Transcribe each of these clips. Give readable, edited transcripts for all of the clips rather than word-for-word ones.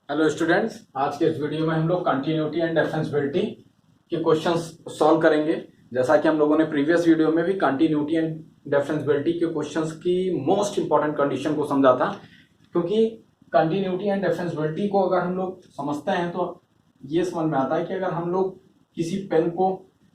Hello students, आज के इस वीडियो में हम लोग कंटिन्यूटी एंड डिफरेंशियबिलिटी के क्वेश्चंस सॉल्व करेंगे। जैसा कि हम लोगों ने प्रीवियस वीडियो में भी कंटिन्यूटी एंड डिफरेंशियबिलिटी के क्वेश्चंस की मोस्ट इंपॉर्टेंट कंडीशन को समझा था, क्योंकि कंटिन्यूटी एंड डिफरेंशियबिलिटी को अगर हम लोग समझते हैं तो ये समझ में आता है कि अगर हम लोग किसी पेन को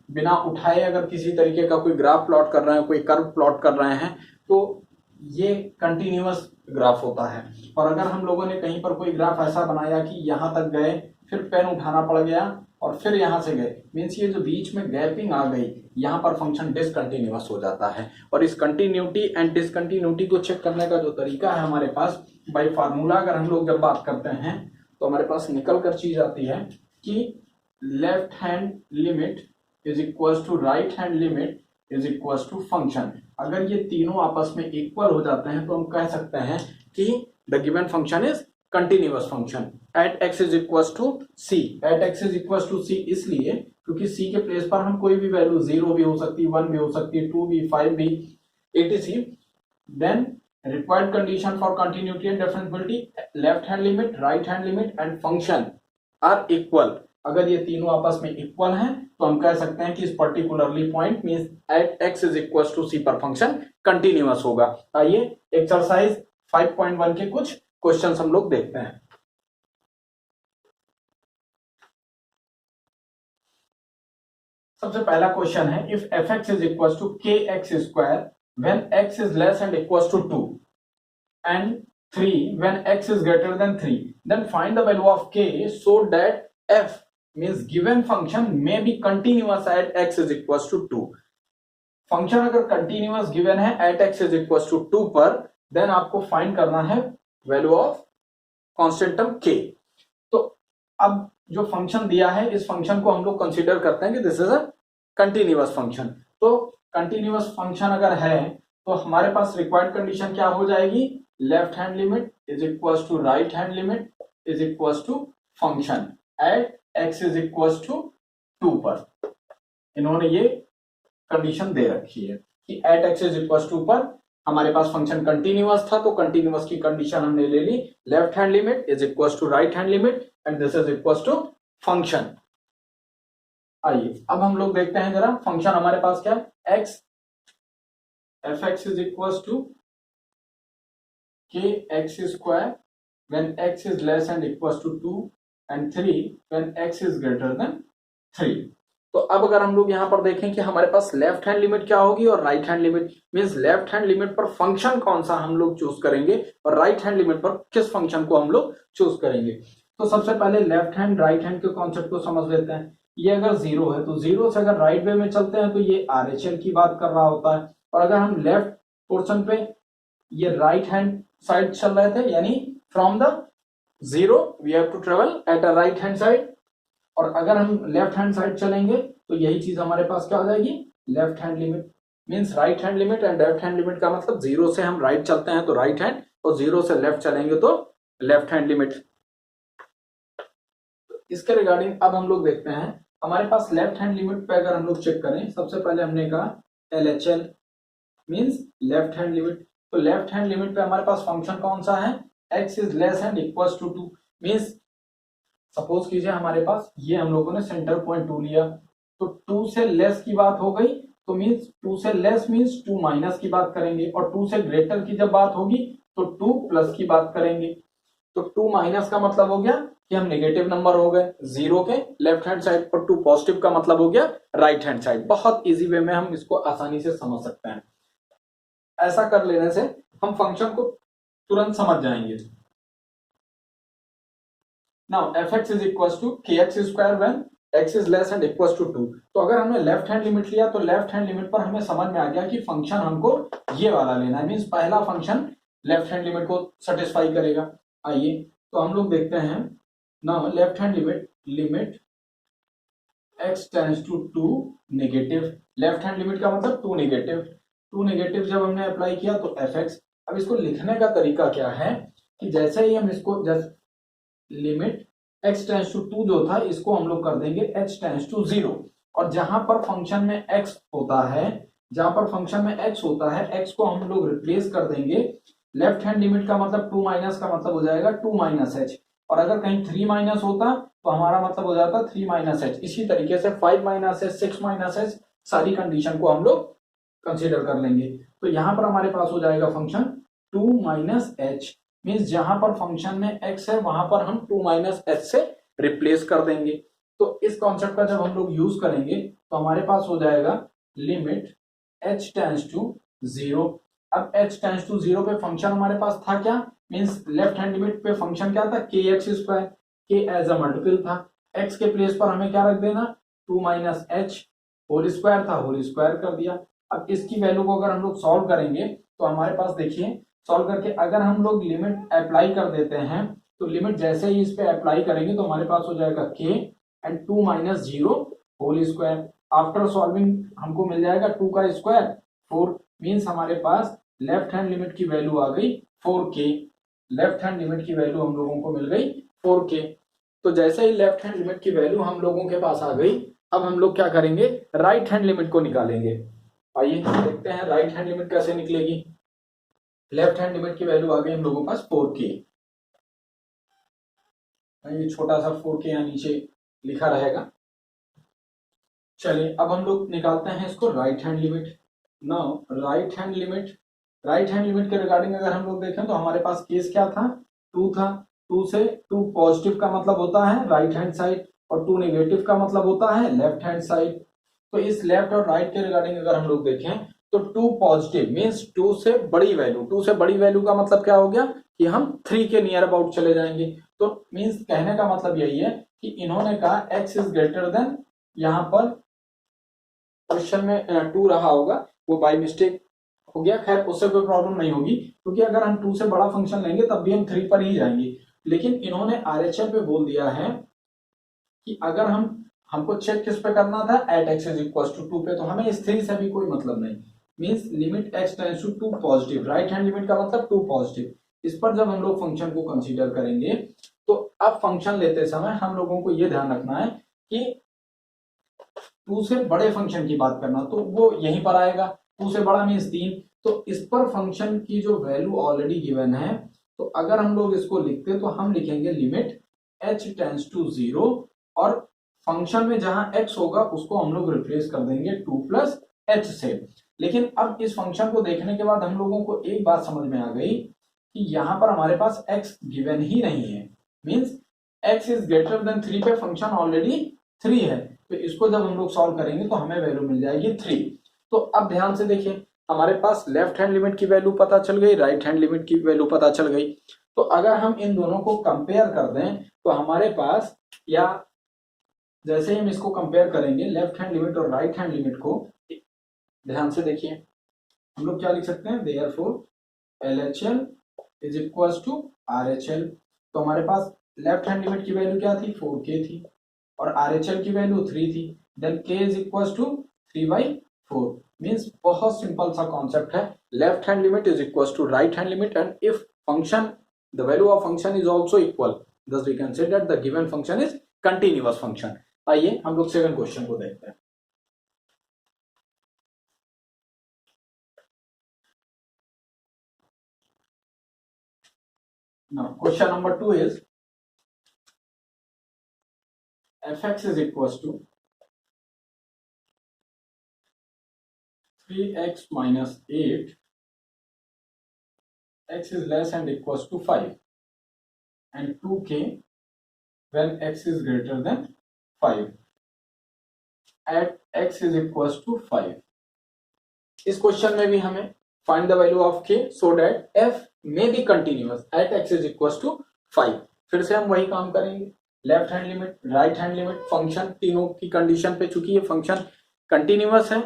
बिना उठाए अगर किसी तरीके का कोई ग्राफ प्लॉट कर रहे हैं, कोई कर्व प्लॉट कर रहे हैं, तो ये कंटिन्यूअस ग्राफ होता है। और अगर हम लोगों ने कहीं पर कोई ग्राफ ऐसा बनाया कि यहां तक गए, फिर पेन उठाना पड़ गया और फिर यहां से गए, मीन्स ये जो बीच में गैपिंग आ गई, यहां पर फंक्शन डिसकंटिन्यूअस हो जाता है। और इस कंटिन्यूटी एंड डिसकंटिन्यूटी को चेक करने का जो तरीका है हमारे पास, बाय फार्मूला अगर हम लोग जब बात करते हैं तो हमारे पास निकल कर चीज आती है कि left hand limit is equal to right hand limit is equal to function. अगर ये तीनों आपस में इक्वल हो जाते हैं तो हम कह सकते हैं कि the given function is continuous function at x is equal to C. At x is equal to C इसलिए क्योंकि सी के प्लेस पर हम कोई भी वैल्यू 0 भी हो सकती है, 1 भी हो सकती है, 2 भी, 5 भी, etc. Then required condition for continuity and differentiability, left hand limit, right hand limit and function are equal। अगर ये तीनों आपस में इक्वल हैं तो हम कह सकते हैं कि इस particularly point means at x is equal to C पर फंक्शन कंटिन्यूअस होगा। आइए एक्सरसाइज 5.1 के कुछ क्वेश्चंस हम लोग देखते हैं। सबसे पहला क्वेश्चन है, if F x is equal to के x square when x is less and equals to 2 and 3 when x is greater than 3, then find the value of k so that f means given function may be continuous at x is equals to 2। Function अगर continuous given है at x is equals to 2 पर, then आपको find करना है value of constant term k। तो अब जो function दिया है, इस फंक्शन को हम लोग कंसीडर करते हैं कि this is a continuous function. तो कंटिन्यूअस फंक्शन अगर है तो हमारे पास रिक्वायर्ड कंडीशन क्या हो जाएगी, left hand limit is equal to right hand limit is equal to function at x is equal to 2 पर। इन्होंने ये कंडीशन दे रखी है कि at x is equal to पर हमारे पास फंक्शन कंटिन्यूअस था, तो कंटिन्यूअस की कंडीशन हमने ले ली, left hand limit is equal to right hand limit and this is equal to function. आइए अब हम लोग देखते हैं जरा फंक्शन हमारे पास क्या है, x f x is equal to के x square when x is less and equal to 2 and 3 when x is greater than 3। तो अब अगर हम लोग यहां पर देखें कि हमारे पास लेफ्ट हैंड लिमिट क्या होगी और right hand limit, means left hand limit पर फंक्शन कौन सा हम लोग चूज करेंगे और राइट हैंड लिमिट पर किस फंक्शन को हम लोग चूज करेंगे। तो सबसे पहले लेफ्ट हैंड राइट हैंड के कॉन्सेप्ट को समझ लेते हैं। ये अगर 0 है तो 0 से अगर राइट वे में चलते हैं तो ये आरएचएल की बात कर रहा होता है, और अगर हम लेफ्ट पोर्शन पे ये राइट हैंड साइड चल रहे थे, यानी from the 0 we have to travel at a right hand side, और अगर हम लेफ्ट हैंड साइड चलेंगे तो यही चीज हमारे पास क्या हो जाएगी, left hand limit. Means right hand limit and left hand limit का मतलब 0 से हम राइट चलते हैं तो राइट हैंड, और 0 से लेफ्ट चलेंगे तो लेफ्ट हैंड लिमिट। इसके रिगार्डिंग अब हम लोग देखते हैं हमारे पास लेफ्ट हैंड लिमिट पे अगर हम लोग चेक करें, सबसे पहले हमने कहा LHL means left hand limit. तो लेफ्ट हैंड लिमिट पे हमारे पास फंक्शन कौन सा है, x is less and equals to 2। Means suppose कीजिए हमारे पास ये हम लोगों ने सेंटर पॉइंट 2 लिया, तो 2 से लेस की बात हो गई, तो मींस 2 से लेस मींस 2 माइनस की बात करेंगे, और 2 से ग्रेटर की जब बात होगी तो 2 प्लस की बात करेंगे। तो 2 माइनस का मतलब हो गया कि हम नेगेटिव नंबर हो गए 0 के लेफ्ट हैंड साइड पर, 2 पॉजिटिव का मतलब हो गया राइट हैंड साइड। बहुत इजी वे में हम इसको आसानी से समझ सकते हैं। ऐसा कर लेने से हम फंक्शन को तुरंत समझ जाएंगे। Now f x is equal to के x square when x is less and equal to 2। तो अगर हमने लेफ्ट हैंड लिमिट लिया तो लेफ्ट हैंड लिमिट पर हमें समझ में आ गया कि फंक्शन हमको ये वाला लेना है, मींस पहला फंक्शन लेफ्ट हैंड लिमिट को सेटिस्फाई करेगा। आइए तो हम लोग देखते हैं, now left hand limit limit x tends to 2 negative, left hand limit का मतलब 2 नेगेटिव, 2 नेगेटिव जब हमने अप्लाई किया तो fx। अब इसको लिखने का तरीका क्या है कि जैसे ही हम इसको लिमिट x टेंड्स टू 2 जो था इसको हम लोग कर देंगे h टेंड्स टू 0, और जहां पर फंक्शन में x होता है, जहां पर फंक्शन में x होता है, x को हम लोग रिप्लेस कर देंगे। लेफ्ट हैंड लिमिट का मतलब 2 माइनस का मतलब हो जाएगा 2 माइनस h, और अगर कहीं 3 माइनस होता तो हमारा मतलब हो जाता 3 माइनस एच। इसी तरीके से 5 माइनस एच, 6 माइनस एच, सारी कंडीशन को हम लोग कंसीडर कर लेंगे। तो यहाँ पर हमारे पास हो जाएगा फंक्शन 2 माइनस एच, मीन्स जहां पर फंक्शन में x है वहां पर हम 2 माइनस एच से रिप्लेस कर देंगे। तो इस कॉन्सेप्ट का जब हम लोग यूज करेंगे तो हमारे पास हो जाएगा लिमिट h टेंड्स टू 0। अब h टेंड्स टू 0 पे फंक्शन हमारे पास था क्या, मीन्स लेफ्ट हैंड लिमिट पे फंक्शन क्या था, के एक्स स्क्वायर, के एज अ मल्टीपल था, x के प्लेस पर हमें क्या रख देना, 2 माइनस एच, होल स्क्वायर था, होल स्क्वायर कर दिया। अब इसकी वैल्यू को अगर हम लोग सॉल्व करेंगे तो हमारे पास देखिए, सॉल्व करके अगर हम लोग लिमिट अप्लाई कर देते हैं तो लिमिट जैसे ही इस पे अप्लाई करेंगे तो हमारे पास हो जाएगा k and 2 minus 0 whole square. After solving हमको मिल जाएगा 2 का स्क्वायर 4, मीन्स हमारे पास लेफ्ट हैंड लिमिट की वैल्यू आ गई 4k। लेफ्ट हैंड लिमिट की वैल्यू हम लोगों को मिल गई 4k। तो जैसे ही लेफ्ट हैंड लिमिट की वैल्यू हम लोगों के पास आ गई, अब हम लोग क्या करेंगे, राइट हैंड लिमिट को निकालेंगे। आइए देखते हैं राइट हैंड लिमिट कैसे निकलेगी। लेफ्ट हैंड लिमिट की वैल्यू आ गई हम लोगों के पास 4k, ये छोटा सा 4k यहाँ नीचे लिखा रहेगा। चलिए अब हम लोग निकालते हैं इसको right hand limit. Now right hand limit के रिगार्डिंग अगर हम लोग देखें तो हमारे पास केस क्या था, 2 था। 2 से 2 पॉजिटिव का मतलब होता है राइट हैंड साइड और 2 नेगेटिव का मतलब होता है लेफ्ट हैंड साइड। तो इस लेफ्ट और राइट के रिगार्डिंग अगर हम लोग देखें तो 2 पॉजिटिव मीन्स 2 से बड़ी वैल्यू, 2 से बड़ी वैल्यू का मतलब क्या हो गया कि हम 3 के नियर अबाउट चले जाएंगे। तो मीन्स कहने का मतलब यही है कि इन्होंने कहा x इज ग्रेटर देन, यहाँ पर क्वेश्चन में 2 रहा होगा, वो बाय मिस्टेक हो गया, खैर उससे कोई प्रॉब्लम नहीं होगी क्योंकि अगर हम 2 से बड़ा फंक्शन लेंगे तब भी हम 3 पर ही जाएंगे। लेकिन इन्होंने RHL पे बोल दिया है कि अगर हमको चेक किस पे करना था, at x is equal to 2 पे, तो हमें इस 3 से भी कोई मतलब नहीं। Means limit x tends to 2 positive, right hand limit का मतलब 2 पॉजिटिव। इस पर जब हम लोग फंक्शन को कंसीडर करेंगे तो अब फंक्शन लेते समय हम लोगों को यह ध्यान रखना है कि 2 से बड़े फंक्शन की बात करना, तो वो यहीं पर आएगा। 2 से बड़ा मीन्स 3, तो इस पर फंक्शन की जो वैल्यू ऑलरेडी गिवन है, तो अगर हम लोग इसको लिखते तो हम लिखेंगे लिमिट h टेंड्स टू 0 और फंक्शन में जहां x होगा उसको हम लोग रिप्लेस कर देंगे 2 प्लस एच से। लेकिन अब इस फंक्शन को देखने के बाद हम लोगों को एक बात समझ में आ गई कि यहां पर हमारे पास x गिवन ही नहीं है, means x is greater than 3 पे फंक्शन ऑलरेडी 3 है। तो इसको जब हम लोग सॉल्व करेंगे तो हमें वैल्यू मिल जाएगी 3। तो अब ध्यान से देखिए, हमारे पास लेफ्ट हैंड लिमिट की वैल्यू पता चल गई, राइट हैंड लिमिट की वैल्यू पता चल गई। तो अगर हम इन दोनों को कंपेयर कर दें तो हमारे पास, या जैसे ही हम इसको कंपेयर करेंगे लेफ्ट हैंड लिमिट और राइट हैंड लिमिट को, ध्यान से देखिए हम लोग क्या लिख सकते हैं, therefore LHL is equal to RHL। तो हमारे पास लेफ्ट हैंड लिमिट की वैल्यू क्या थी, 4k थी, और RHL की वैल्यू 3 थी, then k is equal to 3/4। Means बहुत सिंपल सा कॉन्सेप्ट है, left hand limit is equal to right hand limit and if function the value of function is also equal, thus we can say that the given function is continuous function। आइए हम लोग second question को देखते हैं। Now question number 2 is fx is equals to 3x minus 8, x is less and equals to 5 and 2k when x is greater than 5 at x is equals to 5। इस question में भी हमें find the value of k so that f may be continuous at x is equals to 5। फिर से हम वही काम करेंगे, left hand limit, right hand limit, function तीनों की कंडीशन पे, चूंकि ये फंक्शन कंटिन्यूअस है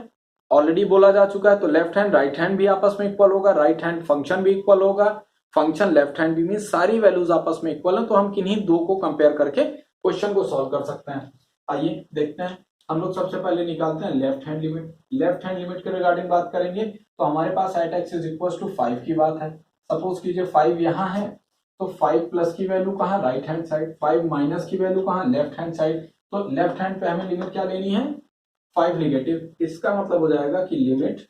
ऑलरेडी बोला जा चुका है, तो लेफ्ट हैंड राइट हैंड भी आपस में इक्वल होगा, राइट हैंड फंक्शन भी इक्वल होगा, फंक्शन लेफ्ट हैंड भी, मीन सारी वैल्यूज आपस में इक्वल है। तो हम किन्हीं दो को कंपेयर करके क्वेश्चन को सॉल्व कर सकते हैं। आइए देखते हैं, हम लोग सबसे पहले निकालते हैं left hand limit. Left hand limit के रिगार्डिंग बात करेंगे तो हमारे पास at x is equal to 5 की बात है। सपोज कीजिए 5 यहाँ है, तो 5 प्लस की वैल्यू कहाँ, राइट हैंड साइड, 5 माइनस की वैल्यू कहाँ, लेफ्ट हैंड साइड। तो लेफ्ट हैंड पे हमें लिमिट क्या लेनी है, 5 नेगेटिव। इसका मतलब हो जाएगा कि limit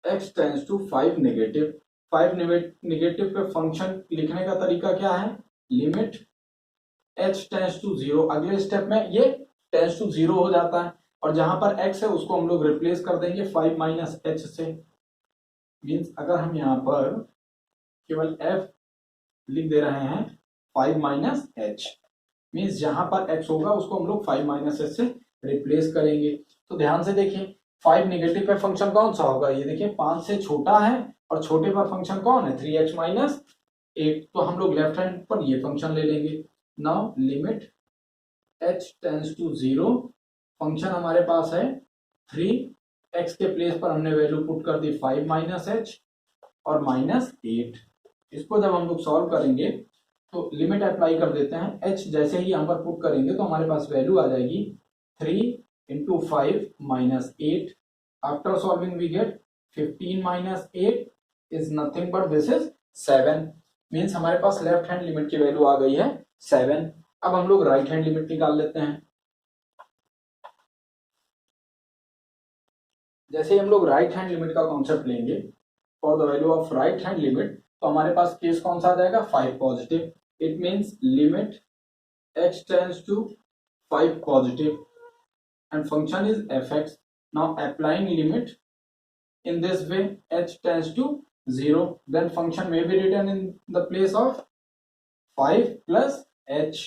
x tends to 5 negative. 5 negative पे फंक्शन लिखने का तरीका क्या है, लिमिट h टेंस टू 0, अगले स्टेप में ये टेंस टू 0 हो जाता है और जहां पर x है उसको हम लोग रिप्लेस कर देंगे 5 माइनस h से। मीन्स अगर हम यहाँ पर केवल f लिख दे रहे हैं 5 माइनस h, मीन्स जहां पर x होगा उसको हम लोग 5 माइनस h से रिप्लेस करेंगे। तो ध्यान से देखिए 5 नेगेटिव पे फंक्शन कौन सा होगा, ये देखिए 5 से छोटा है और छोटे पर फंक्शन कौन है 3x माइनस 8, तो हम लोग लेफ्ट हैंड पर ये फंक्शन ले लेंगे। Now limit h tends to 0, function हमारे पास है 3, x के प्लेस पर हमने वैल्यू पुट कर दी 5 माइनस h और माइनस 8। इसको जब हम लोग सॉल्व करेंगे तो लिमिट अप्लाई कर देते हैं, h जैसे ही यहाँ पर पुट करेंगे तो हमारे पास वैल्यू आ जाएगी 3 into 5 minus 8। After solving we get 15 minus 8 is nothing but this is 7। Means हमारे पास लेफ्ट हैंड लिमिट की वैल्यू आ गई है 7। अब हम लोग राइट हैंड लिमिट निकाल लेते हैं। जैसे ही हम लोग राइट हैंड लिमिट का कॉन्सेप्ट लेंगे for the value of right hand limit, तो हमारे पास केस कौन सा आ जाएगा 5 positive. It means limit h tends to 5 positive and function is fx. Now applying limit in this way h tends to 0, then function may be written in the place of 5 plus h.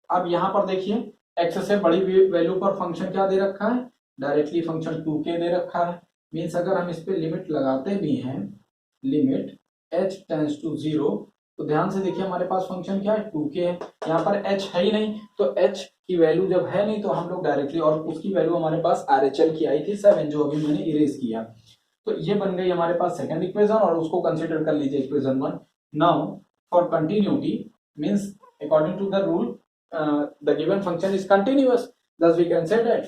अब यहां पर देखिए x से बड़ी value पर function क्या दे रखा है, डायरेक्टली फंक्शन 2k दे रखा है। मीन्स अगर हम इस पे लिमिट लगाते भी हैं लिमिट h टेंस टू 0, तो ध्यान से देखिए हमारे पास फंक्शन क्या है 2k है, यहाँ पर h है ही नहीं, तो h की वैल्यू जब है नहीं तो हम लोग डायरेक्टली, और उसकी वैल्यू हमारे पास RHL की आई थी 7 जो अभी मैंने इरेज किया, तो ये बन गई हमारे पास सेकंड इक्वेशन और उसको कंसीडर कर लीजिए equation 1। Now for continuity means according to the rule the given function is continuous, thus we can say that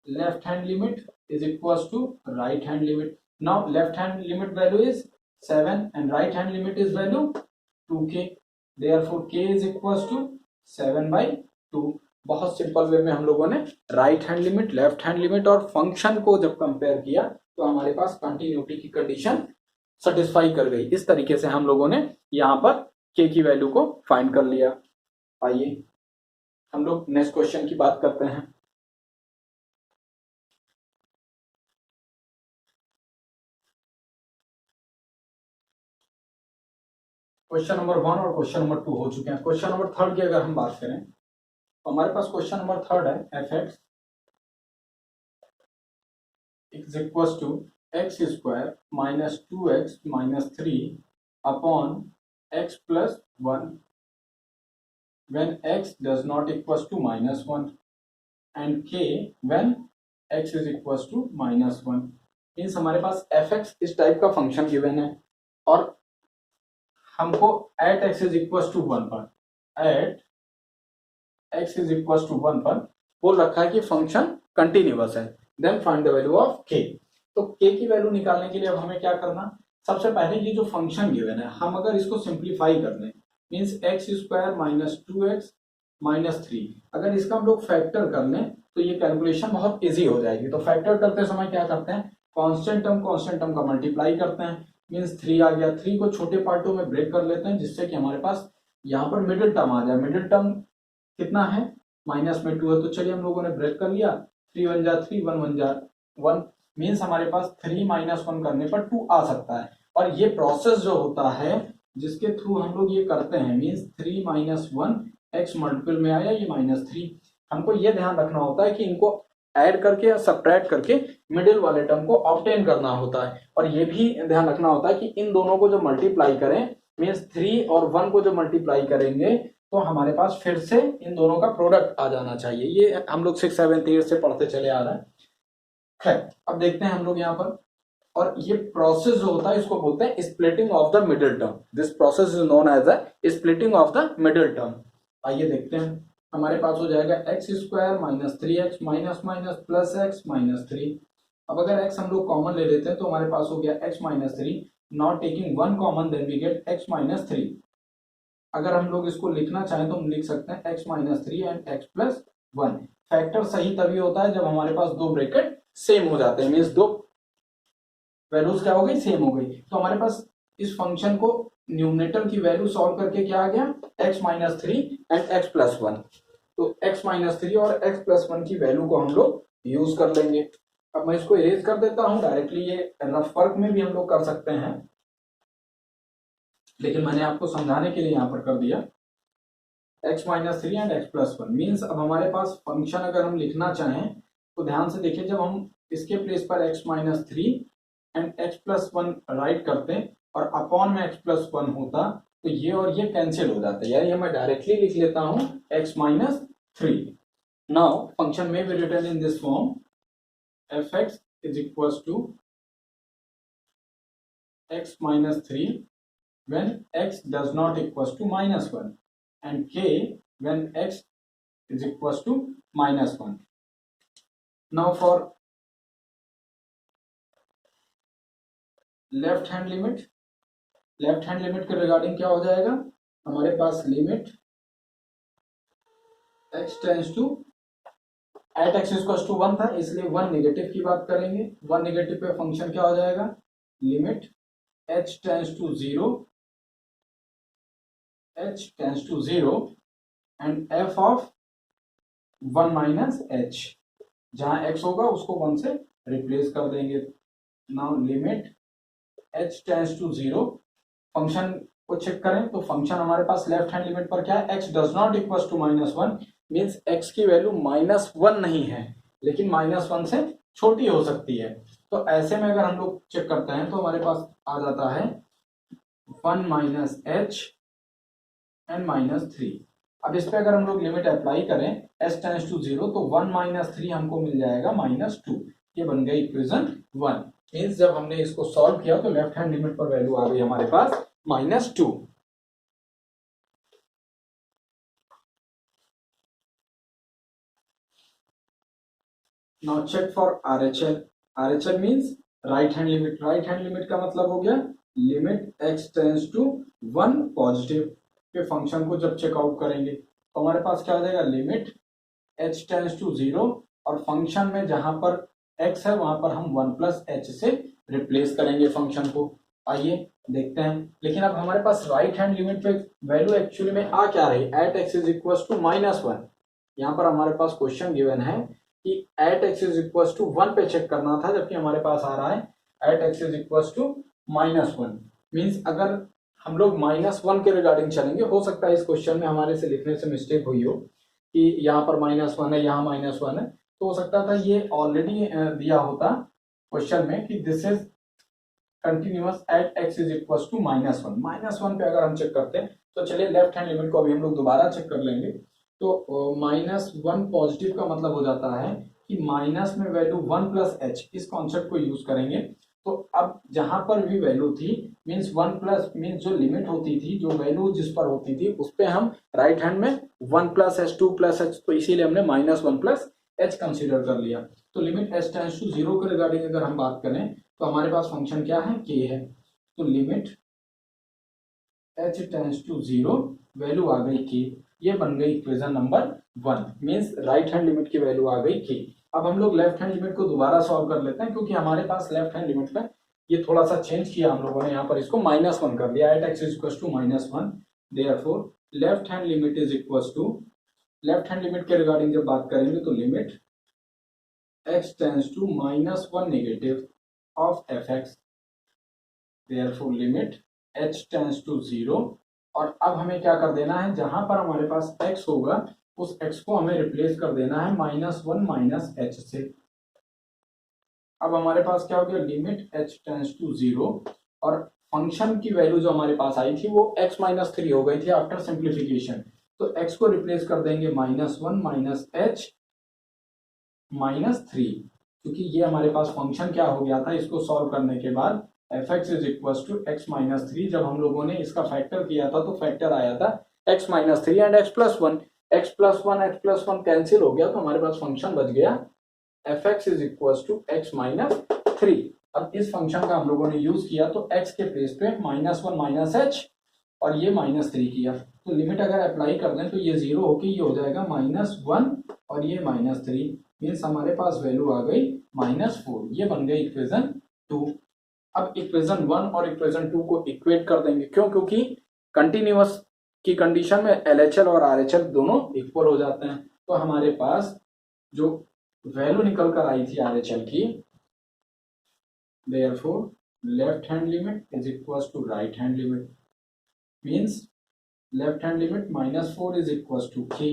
left hand limit is equals to right hand limit. Now left hand limit value is 7 and right hand limit is value 2k, therefore k is equals to 7/2। बहुत simple way में हम लोगों ने right hand limit, left hand limit और function को जब compare किया तो हमारे पास कंटिन्यूटी की कंडीशन सेटिस्फाई कर गई। इस तरीके से हम लोगों ने यहाँ पर k की वैल्यू को फाइंड कर लिया। आइए हम लोग नेक्स्ट क्वेश्चन की बात करते हैं। क्वेश्चन नंबर 1 और क्वेश्चन नंबर 2 हो चुके हैं। क्वेश्चन नंबर 3 की अगर हम बात करें तो हमारे पास क्वेश्चन नंबर 3 है fx is equals to x square minus 2x minus 3 upon x plus 1 when x does not equals to minus 1 and k when x is equals to minus 1। Means हमारे पास fx इस type का function given है और हमको at x is equal to 1 पर at x is equal to 1 पर बोल रखा है कि फंक्शन कंटिन्यूअस है, then find the value of k। तो k की वैल्यू निकालने के लिए अब हमें क्या करना, सबसे पहले ये जो फंक्शन गिवन है हम अगर इसको सिंप्लीफाई कर लें means x square minus 2x minus 3, अगर इसका हम लोग फैक्टर कर लें तो ये कैलकुलेशन बहुत इजी हो जाएगी। तो फैक्टर करते समय क्या करते हैं, कांस्टेंट टर्म का मल्टीप्लाई करते हैं, मीन्स 3 आ गया, 3 को छोटे पार्टों में ब्रेक कर लेते हैं जिससे कि हमारे पास यहाँ पर मिडिल टर्म आ जाए। मिडिल टर्म कितना है माइनस में 2 है, तो चलिए हम लोगों ने ब्रेक कर लिया, 3 1 जा 3 1 1 जा 1, मीन्स हमारे पास 3 माइनस 1 करने पर 2 आ सकता है। और ये प्रोसेस जो होता है जिसके थ्रू हम लोग ये करते हैं मीन्स 3 माइनस 1 एक्स मल्टीपल में आया ये माइनस 3, हमको ये ध्यान रखना होता है कि इनको ऐड करके या सब्ट्रैक्ट करके मिडिल वाले टर्म को ऑब्टेन करना होता है। और ये भी ध्यान रखना होता है कि इन दोनों को जो मल्टीप्लाई करें मीन्स 3 और 1 को जो मल्टीप्लाई करेंगे तो हमारे पास फिर से इन दोनों का प्रोडक्ट आ जाना चाहिए। ये हम लोग 6 7 8 से पढ़ते चले आ रहे हैं। खैर अब देखते हैं हम लोग यहाँ पर, और ये प्रोसेस जो होता है इसको बोलते हैं splitting of the middle term. This process is known as a splitting of the middle term. आइए देखते हैं, हमारे पास हो जाएगा x square minus 3x minus minus plus x minus 3। अब अगर x हम लोग कॉमन ले लेते हैं तो हमारे पास हो गया x minus 3, not taking 1 common then we get x minus 3। अगर हम लोग इसको लिखना चाहें तो हम लिख सकते हैं x minus 3 and x plus 1। Factor सही तभी होता है जब हमारे पास दो ब्रैकेट सेम हो जाते हैं, मीन्स दो वैल्यूज क्या हो गई सेम हो गई। तो हमारे पास इस फंक्शन को न्यूमरेटर की वैल्यू सॉल्व करके क्या आ गया, x minus three and x plus one. तो x माइनस थ्री और x प्लस वन की वैल्यू को हम लोग यूज कर लेंगे। अब मैं इसको इरेज कर देता हूं डायरेक्टली, ये रफ वर्क में भी हम लोग कर सकते हैं, लेकिन मैंने आपको समझाने के लिए यहां पर कर दिया। x minus three and x plus one means अब हमारे पास फंक्शन अगर हम लिखना चाहें तो ध्यान से देखिए, जब हम इसके प्लेस पर x minus three and x plus one right करते और अपॉन में x प्लस वन होता तो ये और ये कैंसिल हो जाता है, यानी मैं डायरेक्टली लिख लेता हूं x minus three. Now function में be written in this form f(x) is equals to x minus 3 when x does not equals to minus 1 and k when x is equals to minus 1. Now for left hand limit के regarding क्या हो जाएगा, हमारे पास limit x tends to at x equals to 1 था, इसलिए 1 negative की बात करेंगे। 1 नेगेटिव पे फंक्शन क्या हो जाएगा, limit h tends to 0 and f of 1 minus h, जहां x होगा उसको 1 से रिप्लेस कर देंगे। Now limit h tends to 0, function को चेक करें तो फंक्शन हमारे पास लेफ्ट हैंड लिमिट पर क्या है, x does not equals to minus 1 means x की वैल्यू माइनस 1 नहीं है, लेकिन माइनस 1 से छोटी हो सकती है। तो ऐसे में अगर हम लोग चेक करते हैं तो हमारे पास आ जाता है 1 माइनस h एंड माइनस 3। अब इस पे अगर हम लोग लिमिट अप्लाई करें h टेंड्स टू 0 तो 1 माइनस 3 हमको मिल जाएगा माइनस 2। ये बन गई इक्वेशन 1। मीन्स जब हमने इसको सॉल्व किया तो लेफ्ट हैंड लिमिट पर वैल्यू आ गई हमारे पास minus 2। Now check for RHL। RHL means right hand limit. Right hand limit का मतलब हो गया limit x tends to 1 positive पे फंक्शन को जब चेकआउट करेंगे तो हमारे पास क्या आ जाएगा, लिमिट h टेंड्स टू 0 और फंक्शन में जहां पर x है वहां पर हम 1 प्लस h से रिप्लेस करेंगे फंक्शन को। आइए देखते हैं। लेकिन अब हमारे पास राइट हैंड लिमिट पे वैल्यू एक्चुअली में आ क्या रही, at x is equal to minus 1। यहाँ पर हमारे पास क्वेश्चन गिवन है कि at x is equal to 1 पे चेक करना था, जबकि हमारे पास आ रहा है at x is equal to minus 1। Means अगर हम लोग माइनस 1 के रिगार्डिंग चलेंगे, हो सकता है इस क्वेश्चन में हमारे से लिखने से मिस्टेक हुई हो कि यहाँ पर माइनस 1 है, यहाँ माइनस 1 है, तो हो सकता था ये ऑलरेडी दिया होता क्वेश्चन में कि this is continuous at x is equal to minus 1। Minus 1 पे अगर हम चेक करते हैं तो चलिए लेफ्ट हैंड लिमिट को अभी हम लोग दोबारा चेक कर लेंगे। तो माइनस 1 पॉजिटिव का मतलब हो जाता है कि माइनस में वैल्यू 1 प्लस h, इस कॉन्सेप्ट को यूज करेंगे। तो अब जहां पर भी वैल्यू थी मीन्स 1 प्लस मीन्स जो लिमिट होती थी, जो वैल्यू जिस पर होती थी उस पे हम राइट हैंड में 1 प्लस h 2 प्लस h, तो इसीलिए हमने माइनस 1 प्लस h कंसिडर कर लिया। तो लिमिट h टेंड्स टू 0 के रिगार्डिंग अगर हम बात करें तो हमारे पास फंक्शन क्या है, k है। तो limit h tends to 0 value आ गई k, ये बन गई equation number 1। Means right hand limit की वैल्यू आ गई k। अब हम लोग लेफ्ट हैंड लिमिट को दोबारा सॉल्व कर लेते हैं, क्योंकि हमारे पास लेफ्ट हैंड लिमिट में ये थोड़ा सा चेंज किया हम लोगों ने, यहाँ पर इसको माइनस 1 कर दिया, at x is equal to minus 1। Therefore left hand limit is equal to, left hand limit के रिगार्डिंग जब बात करेंगे तो limit x tends to minus 1 negative of fx, therefore limit h tends to 0। और अब हमें क्या कर देना है, जहां पर हमारे पास x होगा उस x को हमें रिप्लेस कर देना है माइनस 1 माइनस h से। अब हमारे पास क्या हो गया, लिमिट h टेंड्स टू 0 और फंक्शन की वैल्यू जो हमारे पास आई थी वो x माइनस 3 हो गई थी आफ्टर सिंप्लीफिकेशन। तो x को रिप्लेस कर देंगे माइनस 1 माइनस h माइनस 3, क्योंकि ये हमारे पास फंक्शन क्या हो गया था, इसको सॉल्व करने के बाद fx is equal to x minus 3। जब हम लोगों ने इसका फैक्टर किया था तो फैक्टर आया था x minus 3 and x plus 1। x plus 1 x plus 1 cancel हो गया, तो हमारे पास फंक्शन बच गया fx is equal to x minus 3। अब इस फंक्शन का हम लोगों ने यूज किया तो x के प्लेस पे माइनस 1 माइनस h और ये माइनस 3 किया, तो लिमिट अगर अप्लाई कर दें तो ये 0 होके ये हो जाएगा माइनस 1 और ये माइनस 3। मीन्स हमारे पास वैल्यू आ गई माइनस 4। ये बन गई इक्वेशन 2। अब इक्वेशन 1 और इक्वेशन 2 को इक्वेट कर देंगे, क्यों? क्योंकि कंटिन्यूअस की कंडीशन में LHL और RHL दोनों इक्वल हो जाते हैं। तो हमारे पास जो वैल्यू निकल कर आई थी RHL की, therefore left hand limit is equals to right hand limit, means left hand limit -4 is equals to k,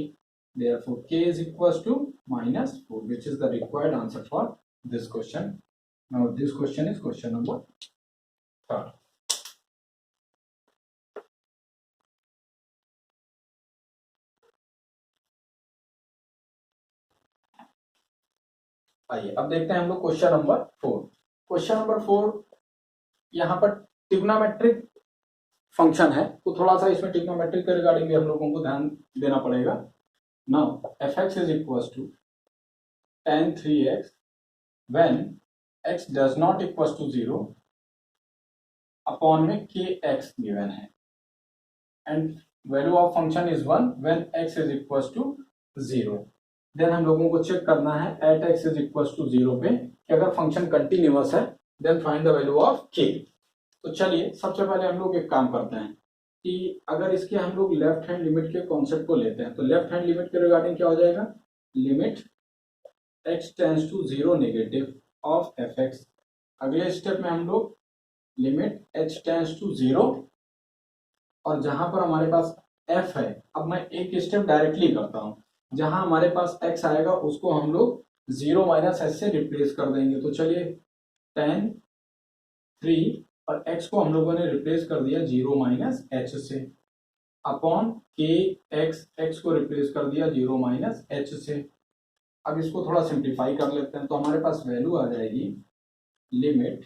therefore k is equals to -4, which is the required answer for this question. Now this question is question number 3rd. आइए अब देखते हैं हम लोग question number 4। Question number 4 यहाँ पर trigonometric function है, तो थोड़ा सा इसमें ट्रिग्नोमेट्रिक के रिगार्डिंग भी हम लोगों को ध्यान देना पड़ेगा। Now fx is equals to tan 3x when x does not equals to 0 upon में kx गिवन है, and value of function is 1 when x is equals to 0। Then हम लोगों को चेक करना है at x is equals to 0 पे कि अगर फंक्शन कंटिन्यूअस है then find the value of k। तो चलिए सबसे पहले हम लोग एक काम करते हैं कि अगर इसके हम लोग लेफ्ट हैंड लिमिट के कॉन्सेप्ट को लेते हैं, तो लेफ्ट हैंड लिमिट के रिगार्डिंग क्या हो जाएगा, limit x tends to 0 negative of fx। अगले स्टेप में हम लोग लिमिट h टेंड्स टू 0, और जहां पर हमारे पास f है, अब मैं एक स्टेप डायरेक्टली करता हूं, जहां हमारे पास x आएगा उसको हम लोग 0 माइनस h से रिप्लेस कर देंगे। तो चलिए tan 3 और x को हम लोगों ने रिप्लेस कर दिया 0 माइनस h से, अपॉन के x को रिप्लेस कर दिया 0 माइनस h से। अब इसको थोड़ा सिंप्लीफाई कर लेते हैं, तो हमारे पास वैल्यू आ जाएगी लिमिट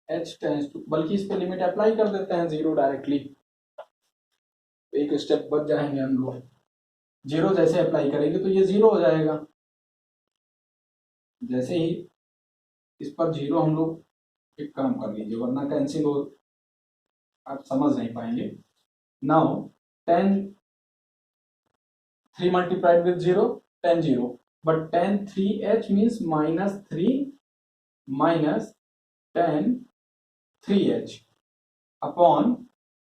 h टेंड्स टू, बल्कि इस पे लिमिट अप्लाई कर देते हैं 0 डायरेक्टली, एक स्टेप बच जाएंगे हम लोग। 0 जैसे अप्लाई करेंगे तो ये 0 हो जाएगा, जैसे ही इस पर 0 हम लोग, एक काम कर लीजिए वरना कैंसिल हो, आप समझ नहीं पाएंगे। Now tan 3 multiplied with 0 tan 0, but tan 3h means -3 minus tan 3h upon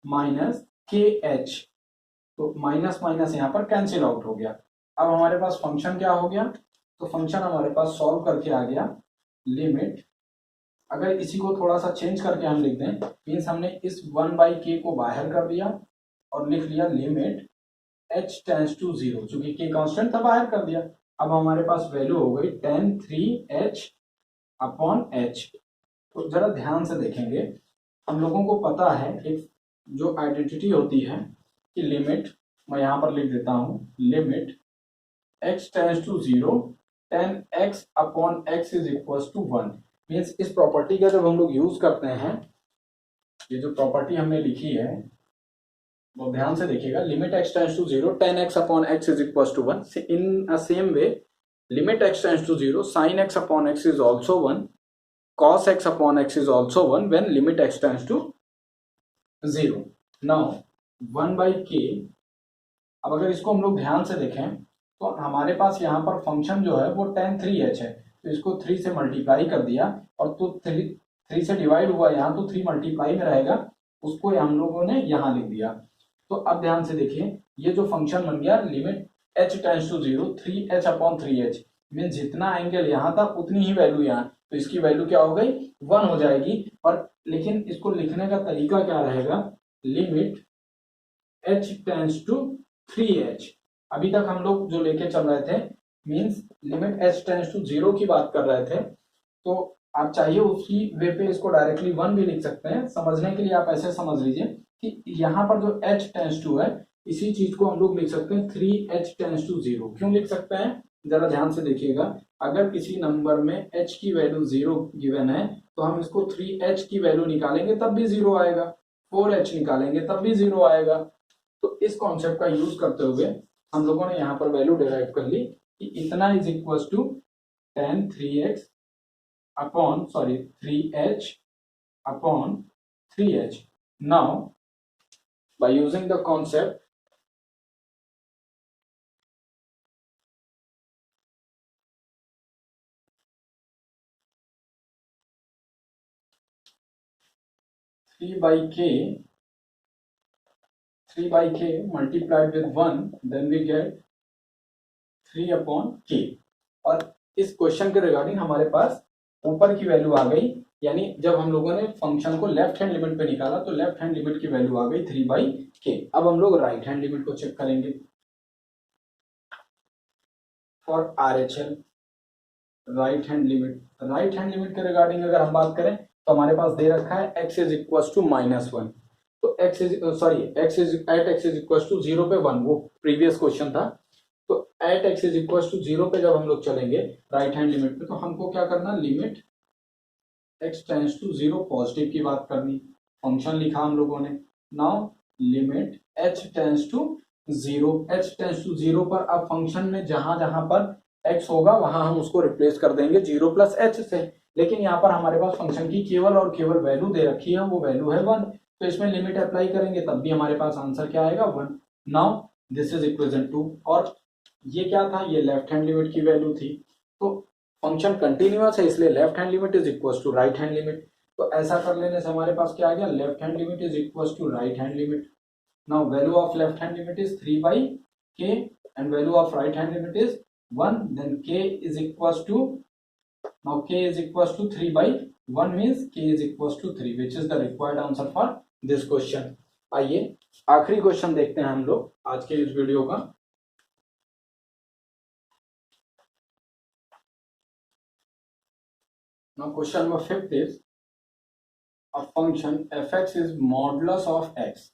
minus kh, तो माइनस माइनस यहाँ पर कैंसिल आउट हो गया। अब हमारे पास फंक्शन क्या हो गया, तो फंक्शन हमारे पास सॉल्व करके आ गया लिमिट, अगर इसी को थोड़ा सा चेंज करके हम लिख दें, मीन्स हमने इस 1/k को बाहर कर दिया और लिख लिया लिमिट h टेंड्स टू 0, चूंकि k कांस्टेंट था बाहर कर दिया। अब हमारे पास वैल्यू हो गई tan 3h अपॉन h। तो जरा ध्यान से देखेंगे, हम लोगों को पता है एक जो आइडेंटिटी होती है कि लिमिट, मैं यहां पर लिख देता हूं, limit x tends to 0 tan x upon x is equals to 1। Means इस प्रॉपर्टी का जब हम लोग यूज करते हैं, ये जो प्रॉपर्टी हमने लिखी है वो ध्यान से देखिएगा, limit x tends to 0 tan x upon x is equals to 1, in a same way limit x tends to 0 sin x upon x is also 1, cos x upon x is also 1 when limit x tends to 0। Now 1/k, अब अगर इसको हम लोग ध्यान से देखें तो हमारे पास यहाँ पर फंक्शन जो है वो tan 3h है, तो इसको 3 से मल्टीप्लाई कर दिया, और तो 3 से डिवाइड हुआ यहाँ, तो 3 मल्टीप्लाई में रहेगा, उसको हम लोगों ने यहाँ लिख दिया। तो अब ध्यान से देखिए, ये जो फंक्शन बन गया limit h tends to 0 3h upon 3h, mean जितना एंगल यहाँ था उतनी ही वैल्यू यहाँ, तो इसकी वैल्यू क्या हो गई 1 हो जाएगी। और लेकिन इसको लिखने का तरीका क्या रहेगा, limit h tends to 3h, अभी तक हम लोग जो लेके चल रहे थे means limit h tends to 0 की बात कर रहे थे, तो आप चाहिए उसी वे पे इसको डायरेक्टली 1 भी लिख सकते हैं। समझने के लिए आप ऐसे समझ लीजिए कि यहाँ पर जो h टेंड्स टू है, इसी चीज को हम लोग लिख सकते हैं 3h टेंड्स टू 0। क्यों लिख सकते हैं, जरा ध्यान से देखिएगा, अगर किसी नंबर में h की वैल्यू 0 गिवन है तो हम इसको 3h की वैल्यू निकालेंगे तब भी 0 आएगा, 4h निकालेंगे तब भी 0 आएगा। तो इस कॉन्सेप्ट का यूज करते हुए हम लोगों ने यहाँ पर वैल्यू डिराइव कर ली कि इतना is equal to tan 3h upon 3h upon 3h। Now by using the concept, 3 by k multiplied with 1, then we get 3/k। और इस क्वेश्चन के रिगार्डिंग हमारे पास ऊपर की वैल्यू आ गई, यानी जब हम लोगों ने फंक्शन को लेफ्ट हैंड लिमिट पे निकाला तो लेफ्ट हैंड लिमिट की वैल्यू आ गई 3/k। अब हम लोग राइट हैंड लिमिट को चेक करेंगे for RHL। Right hand limit के रिगार्डिंग अगर हम बात करें तो हमारे पास दे रखा है x इज इक्वल टू -1, तो x इज इक्वल टू 0 पे 1, वो प्रीवियस क्वेश्चन था। तो at x is equal to 0 पे जब हम लोग चलेंगे राइट हैंड लिमिट पे, तो हमको क्या करना, limit x tends to 0 positive की बात करनी। फंक्शन लिखा हम लोगों ने, now limit h tends to 0 पर अब फंक्शन में जहां जहां पर x होगा वहां हम उसको रिप्लेस कर देंगे 0 प्लस h से। लेकिन यहाँ पर हमारे पास फंक्शन की केवल और केवल वैल्यू दे रखी है, वो वैल्यू है 1, तो इसमें लिमिट अप्लाई करेंगे तब भी हमारे पास आंसर क्या आएगा, 1। Now this is equation two, और ये क्या था, ये लेफ्ट हैंड लिमिट की वैल्यू थी। तो फंक्शन कंटिन्यूअस है इसलिए left hand limit is equal to right hand limit. तो ऐसा कर लेने से हमारे पास क्या आ गया, left hand limit is equal to right hand limit. Now value of left hand limit is 3/k and value of right hand limit is 1, then k is equals to, now k is equals to 3/1 means k is equals to 3, which is the required answer for this question। आइए आखिरी question देखते हैं हम लोग आज के इस video का। Now question number 5 is a function f(x) is modulus of x,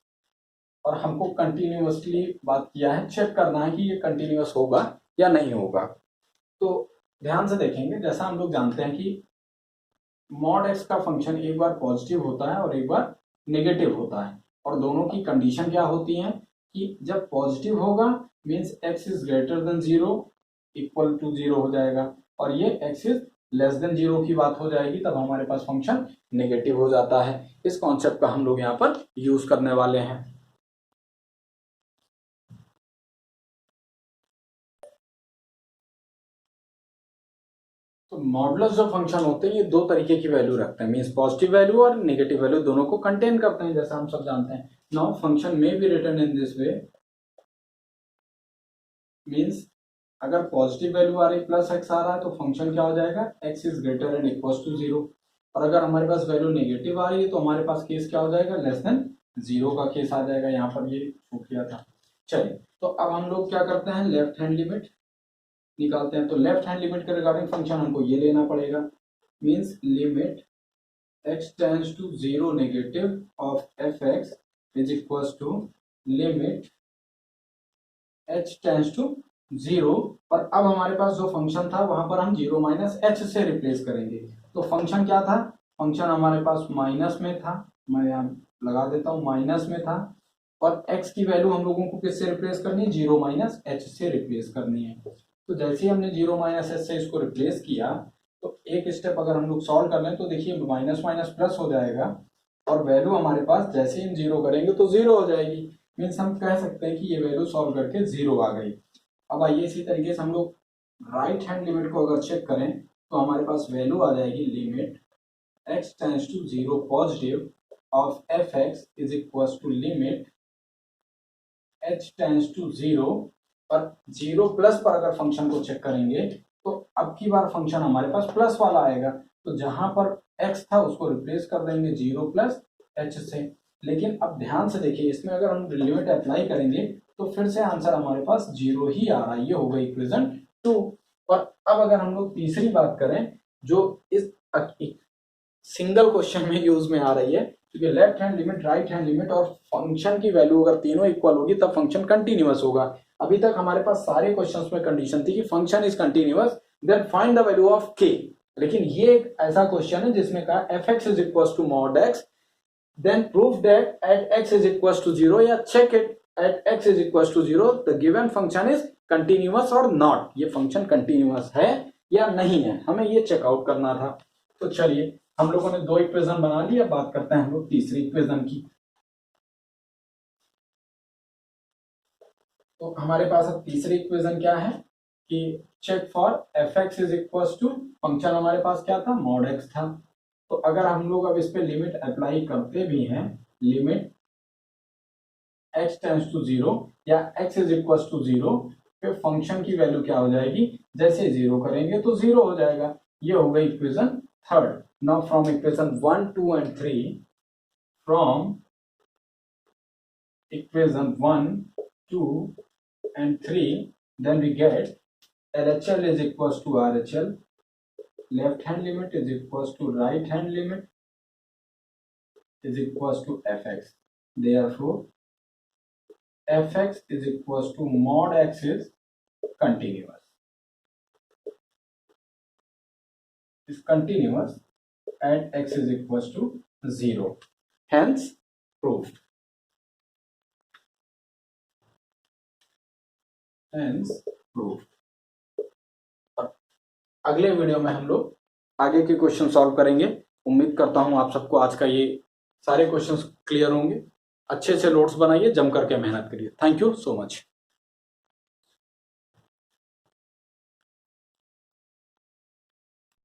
और हमको कंटिन्यूअसली बात किया है, चेक करना है कि ये कंटिन्यूअस होगा या नहीं होगा। तो ध्यान से देखेंगे, जैसा हम लोग जानते हैं कि मॉड x का फंक्शन एक बार पॉजिटिव होता है और एक बार नेगेटिव होता है, और दोनों की कंडीशन क्या होती है कि जब पॉजिटिव होगा means x is greater than 0 equal to 0 हो जाएगा, और ये x इज लेस देन 0 की बात हो जाएगी, तब हमारे पास फंक्शन नेगेटिव हो जाता है। इस कॉन्सेप्ट का हम लोग यहाँ पर यूज करने वाले हैं। तो मॉडुलस जो फंक्शन होते हैं ये दो तरीके की वैल्यू रखते हैं, मींस पॉजिटिव वैल्यू और नेगेटिव वैल्यू दोनों को कंटेन करते हैं, जैसा हम सब जानते हैं। नाउ फंक्शन में be written in this way, means अगर पॉजिटिव वैल्यू आ रही प्लस एक्स आ रहा है तो फंक्शन क्या हो जाएगा, x is greater and equal to 0, और अगर हमारे पास वैल्यू नेगेटिव आ रही है तो हमारे पास केस क्या हो जाएगा, लेस देन 0 का केस आ जाएगा। यहाँ पर ये छूट गया था। चलिए, तो अब हम लोग क्या करते हैं, लेफ्ट हैंड लिमिट निकालते हैं। तो लेफ्ट हैंड लिमिट के रिगार्डिंग फंक्शन हमको ये लेना पड़ेगा, means limit x tends to 0 negative of f(x) is equal to limit h tends to 0, और अब हमारे पास जो फंक्शन था वहां पर हम 0 माइनस h से रिप्लेस करेंगे। तो फंक्शन क्या था, फंक्शन हमारे पास माइनस में था, मैं यहाँ लगा देता हूँ माइनस में था, और x की वैल्यू हम लोगों को किससे रिप्लेस करनी है, 0 माइनस h से रिप्लेस करनी है। तो जैसे ही हमने 0 माइनस h से इसको रिप्लेस किया, तो एक स्टेप अगर हम लोग सॉल्व कर लें तो देखिए माइनस माइनस प्लस हो जाएगा, और वैल्यू हमारे पास जैसे ही हम 0 करेंगे तो 0 हो जाएगी, मीन्स हम कह सकते हैं कि ये वैल्यू सॉल्व करके 0 आ गई। अब आइए इसी तरीके से हम लोग राइट हैंड लिमिट को अगर चेक करें तो हमारे पास वैल्यू आ जाएगी limit x tends to 0 positive of f(x) is equal to limit h tends to 0, और 0 प्लस पर अगर फंक्शन को चेक करेंगे तो अब की बार फंक्शन हमारे पास प्लस वाला आएगा, तो जहां पर x था उसको रिप्लेस कर देंगे 0 प्लस h से। लेकिन अब ध्यान से देखिए, इसमें अगर हम लिमिट अप्लाई करेंगे तो फिर से आंसर हमारे पास 0 ही आ रहा है, ये हो गई इक्वेशन 2। और अब अगर हम लोग तीसरी बात करें जो इस सिंगल क्वेश्चन में यूज में आ रही है, क्योंकि left hand limit, right hand limit और फंक्शन की वैल्यू अगर तीनों इक्वल होगी तब फंक्शन कंटिन्यूअस होगा। अभी तक हमारे पास सारे क्वेश्चंस में कंडीशन थी कि function is continuous, then find the value of k। लेकिन ये एक ऐसा क्वेश्चन है जिसमें कहा f(x) is equal to mod x, then proof that at x is equal to 0 या check it at x is equal to 0 the given function is continuous और not, ये फंक्शन कंटिन्यूअस है या नहीं है, हमें ये चेकआउट करना था। तो चलिए, हम लोगों ने दो इक्वेशन बना ली, अब बात करते हैं हम लोग तीसरी इक्वेशन की। तो हमारे पास अब तीसरी इक्वेशन क्या है कि check for f(x) is equal to, function हमारे पास क्या था, मॉड x था, तो अगर हम लोग अब इस पे लिमिट अप्लाई करते भी हैं, लिमिट x टेंड्स टू 0 या x इज इक्वल टू 0, फिर फंक्शन की वैल्यू क्या हो जाएगी, जैसे 0 करेंगे तो 0 हो जाएगा। ये हो गई equation third. Now from equation 1, 2 and 3, from equation 1, 2 and 3, then we get LHL is equals to RHL, left hand limit is equals to right hand limit is equals to fx. Therefore fx is equals to mod x is continuous, at x is equals to 0, hence proved. अगले video में हम लोग आगे के question solve करेंगे। उम्मीद करता हूं आप सबको आज का ये सारे क्वेश्चंस क्लियर होंगे। अच्छे से नोट्स बनाइए, जम करके मेहनत करिए। Thank you so much.